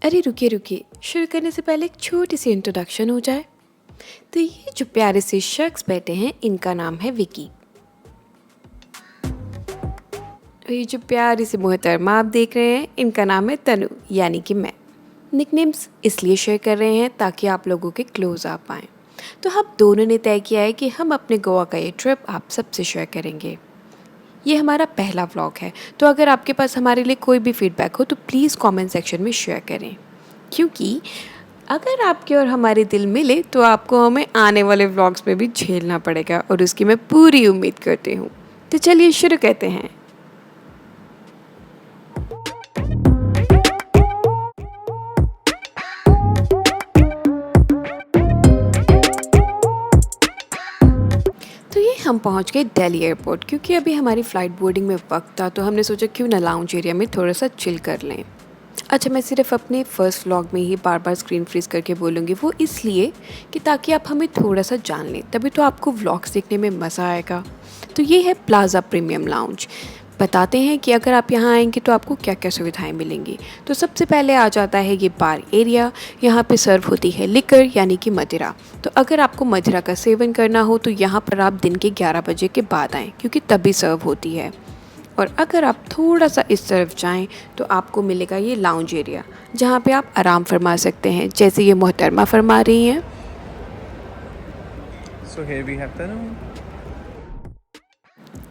अरे रुकिए रुकिए, शुरू करने से पहले एक छोटी सी इंट्रोडक्शन हो जाए। तो ये जो प्यारे से शख्स बैठे हैं, इनका नाम है विकी। और ये जो प्यारी सी मोहतरमा आप देख रहे हैं, इनका नाम है तनु, यानी कि मैं। निकनेम्स इसलिए शेयर कर रहे हैं ताकि आप लोगों के क्लोज आ पाएँ। तो हम दोनों ने तय किया है कि हम अपने गोवा का ये ट्रिप आप सबसे शेयर करेंगे। ये हमारा पहला व्लॉग है, तो अगर आपके पास हमारे लिए कोई भी फीडबैक हो तो प्लीज़ कमेंट सेक्शन में शेयर करें, क्योंकि अगर आपके और हमारे दिल मिले तो आपको हमें आने वाले व्लॉग्स में भी झेलना पड़ेगा, और उसकी मैं पूरी उम्मीद करती हूँ। तो चलिए शुरू करते हैं। तो ये हम पहुंच गए दिल्ली एयरपोर्ट, क्योंकि अभी हमारी फ़्लाइट बोर्डिंग में वक्त था, तो हमने सोचा क्यों ना लाउंज एरिया में थोड़ा सा चिल कर लें। अच्छा, मैं सिर्फ अपने फर्स्ट व्लॉग में ही बार बार स्क्रीन फ्रीज करके बोलूँगी, वो इसलिए कि ताकि आप हमें थोड़ा सा जान लें, तभी तो आपको व्लॉग्स देखने में मज़ा आएगा। तो ये है प्लाज़ा प्रीमियम लाउंज। बताते हैं कि अगर आप यहाँ आएंगे तो आपको क्या क्या सुविधाएं मिलेंगी। तो सबसे पहले आ जाता है ये बार एरिया। यहाँ पे सर्व होती है लिकर, यानी कि मदिरा। तो अगर आपको मदिरा का सेवन करना हो तो यहाँ पर आप दिन के 11 बजे के बाद आएँ, क्योंकि तभी सर्व होती है। और अगर आप थोड़ा सा इस तरफ जाएं तो आपको मिलेगा ये लाउंज एरिया, जहाँ पे आप आराम फरमा सकते हैं, जैसे ये मोहतरमा फरमा रही हैं। So here we have Tanu.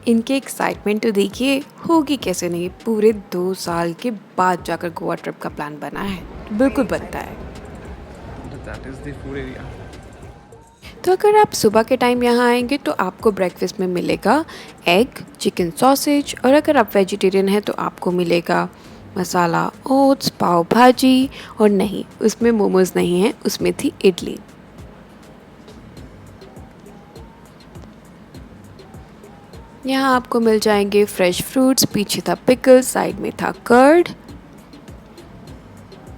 इनके एक्साइटमेंट तो देखिए, होगी कैसे नहीं। पूरे 2 साल के बाद जाकर गोवा ट्रिप का प्लान बना है, तो बिल्कुल बनता है। That is the food area. तो अगर आप सुबह के टाइम यहाँ आएंगे तो आपको ब्रेकफास्ट में मिलेगा एग, चिकन सॉसेज, और अगर आप वेजिटेरियन हैं तो आपको मिलेगा मसाला ओट्स, पाव भाजी, और नहीं, उसमें मोमोज नहीं है, उसमें थी इडली। यहाँ आपको मिल जाएंगे फ्रेश फ्रूट्स, पीछे था पिकल, साइड में था कर्ड,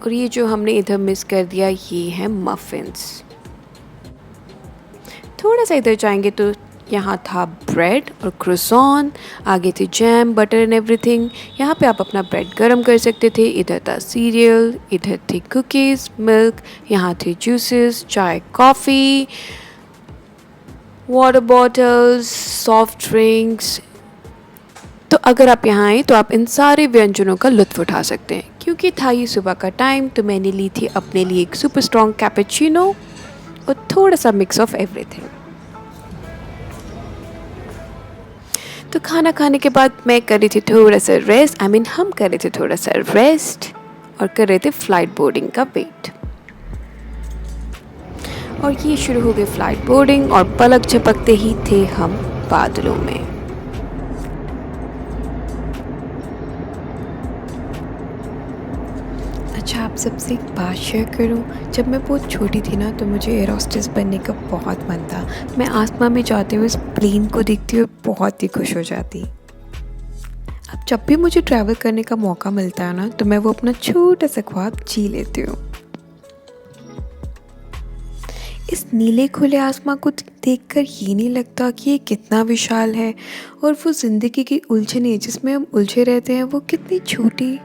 और ये जो हमने इधर मिस कर दिया ये है मफिन्स। थोड़ा सा इधर जाएंगे तो यहाँ था ब्रेड और क्रोसॉन, आगे थी जैम, बटर एंड एवरीथिंग। यहाँ पे आप अपना ब्रेड गरम कर सकते थे। इधर था सीरियल, इधर थी कुकीज़, मिल्क, यहाँ थे जूसेस, चाय, coffee, water bottles, soft drinks. तो अगर आप यहाँ आए तो आप इन सारे व्यंजनों का लुत्फ़ उठा सकते हैं। क्योंकि था ये सुबह का टाइम, तो मैंने ली थी अपने लिए एक सुपर स्ट्रॉन्ग कैपेचिनो और थोड़ा सा मिक्स ऑफ एवरीथिंग। तो खाना खाने के बाद मैं कर रही थी थोड़ा सा रेस्ट, हम कर रहे थे थोड़ा सा रेस्ट और कर रहे थे फ़्लाइट बोर्डिंग का वेट। और ये शुरू हो गई फ़्लाइट बोर्डिंग, और पलक झपकते ही थे हम बादलों में। अच्छा, आप सबसे एक बात शेयर करूं। जब मैं बहुत छोटी थी ना, तो मुझे एयर होस्टेस बनने का बहुत मन था। मैं आसमान में जाते हुए इस प्लेन को देखती हुए बहुत ही खुश हो जाती। अब जब भी मुझे ट्रैवल करने का मौका मिलता है ना, तो मैं वो अपना छोटा सा ख्वाब जी लेती हूँ। इस नीले खुले आसमान को देखकर ये नहीं लगता कि ये कितना विशाल है, और वो ज़िंदगी की उलझनें जिसमें हम उलझे रहते हैं वो कितनी छोटी।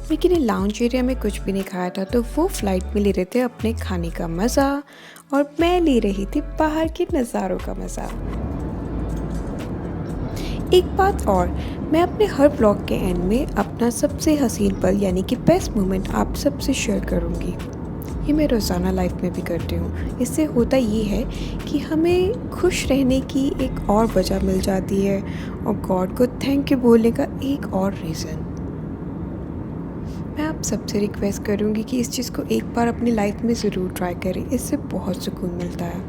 लेकिन लाउंज एरिया में कुछ भी नहीं खाया था, तो वो फ्लाइट में ले रहे थे अपने खाने का मज़ा, और मैं ले रही थी बाहर के नज़ारों का मज़ा। एक बात और, मैं अपने हर ब्लॉग के एंड में अपना सबसे हसीन पल यानी कि बेस्ट मोमेंट आप सबसे शेयर करूँगी। ये मैं रोज़ाना लाइफ में भी करती हूँ। इससे होता ये है कि हमें खुश रहने की एक और वजह मिल जाती है, और गॉड को थैंक यू बोलने का एक और रीज़न। मैं आप सबसे रिक्वेस्ट करूँगी कि इस चीज़ को एक बार अपनी लाइफ में ज़रूर ट्राई करें, इससे बहुत सुकून मिलता है।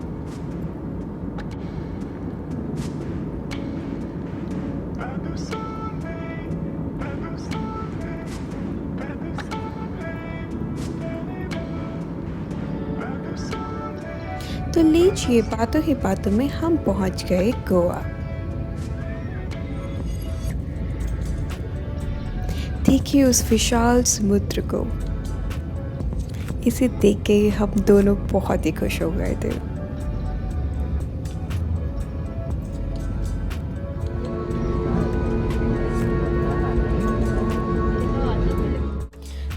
तो लीजिए, बातों ही बातों में हम पहुँच गए गोवा। देखिए उस विशाल समुद्र को। इसे देख के हम दोनों बहुत ही खुश हो गए थे।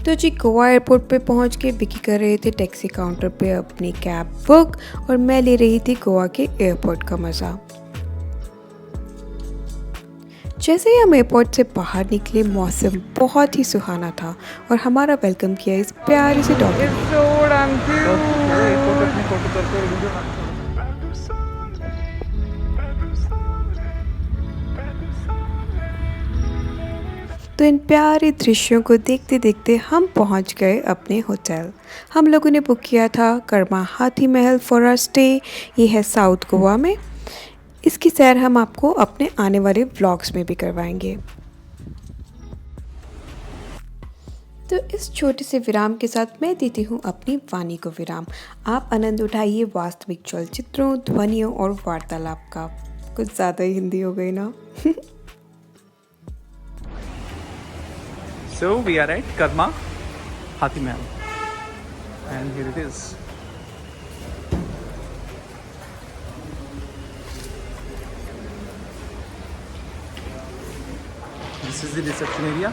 तो जी गोवा एयरपोर्ट पे पहुंच के विकी कर रहे थे टैक्सी काउंटर पे अपनी कैब बुक और मैं ले रही थी गोवा के एयरपोर्ट का मज़ा। जैसे ही हम एयरपोर्ट से बाहर निकले मौसम बहुत ही सुहाना था और हमारा वेलकम किया इस प्यारी सी डॉगी ने। तो इन प्यारे दृश्यों को देखते देखते हम पहुंच गए अपने होटल। हम लोगों ने बुक किया था कर्मा हाथी महल फॉर आवर स्टे। ये है साउथ गोवा में। इसकी सैर हम आपको अपने आने वाले व्लॉग्स में भी करवाएंगे। तो इस छोटे से विराम के साथ मैं देती हूँ अपनी वाणी को विराम। आप आनंद उठाइए वास्तविक चलचित्रों, ध्वनियों और वार्तालाप का। कुछ ज़्यादा ही हिंदी हो गई ना। So we are at Karma Hathi Mahal, and here it is. This is the reception area.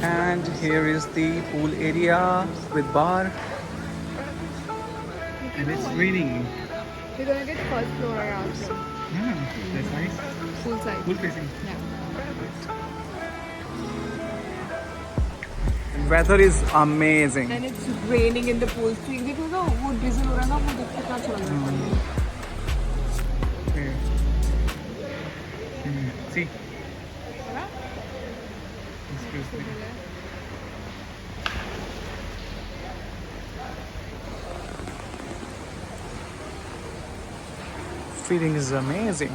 And here is the pool area with bar. And it's raining. We're gonna get first floor around here. Yeah, that's nice. Pool side. Pool facing. Yeah. Weather is amazing. And it's raining in the pool. तो एक देखो ना वो drizzle हो रहा है ना वो देख के पता चल रहा है. Okay. See. Excuse me. Feeling is amazing.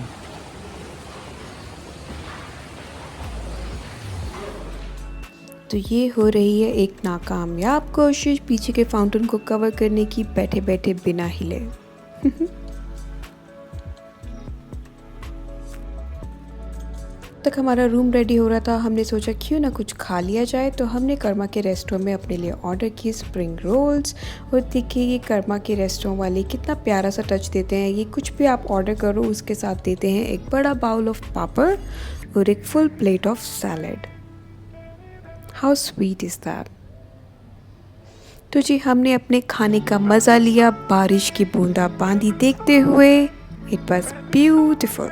तो ये हो रही है एक नाकामयाब कोशिश पीछे के फाउंटेन को कवर करने की बैठे बैठे बिना हिले। तक हमारा रूम रेडी हो रहा था। हमने सोचा क्यों ना कुछ खा लिया जाए, तो हमने कर्मा के रेस्टोरेंट में अपने लिए ऑर्डर की स्प्रिंग रोल्स। और देखिए ये कर्मा के रेस्टोरेंट वाले कितना प्यारा सा टच देते हैं। ये कुछ भी आप ऑर्डर करो उसके साथ देते हैं एक बड़ा बाउल ऑफ पापड़ और एक full plate of salad. How sweet is that. तो जी हमने अपने खाने का मज़ा लिया बारिश की बूंदा बांदी देखते हुए। It was beautiful.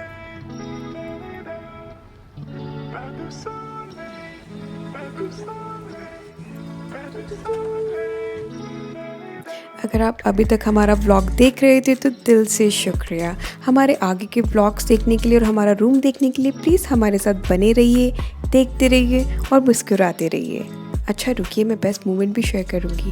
अगर आप अभी तक हमारा व्लॉग देख रहे थे तो दिल से शुक्रिया। हमारे आगे के व्लॉग्स देखने के लिए और हमारा रूम देखने के लिए प्लीज़ हमारे साथ बने रहिए, देखते रहिए और मुस्कुराते रहिए। अच्छा रुकिए, मैं बेस्ट मोमेंट भी शेयर करूँगी।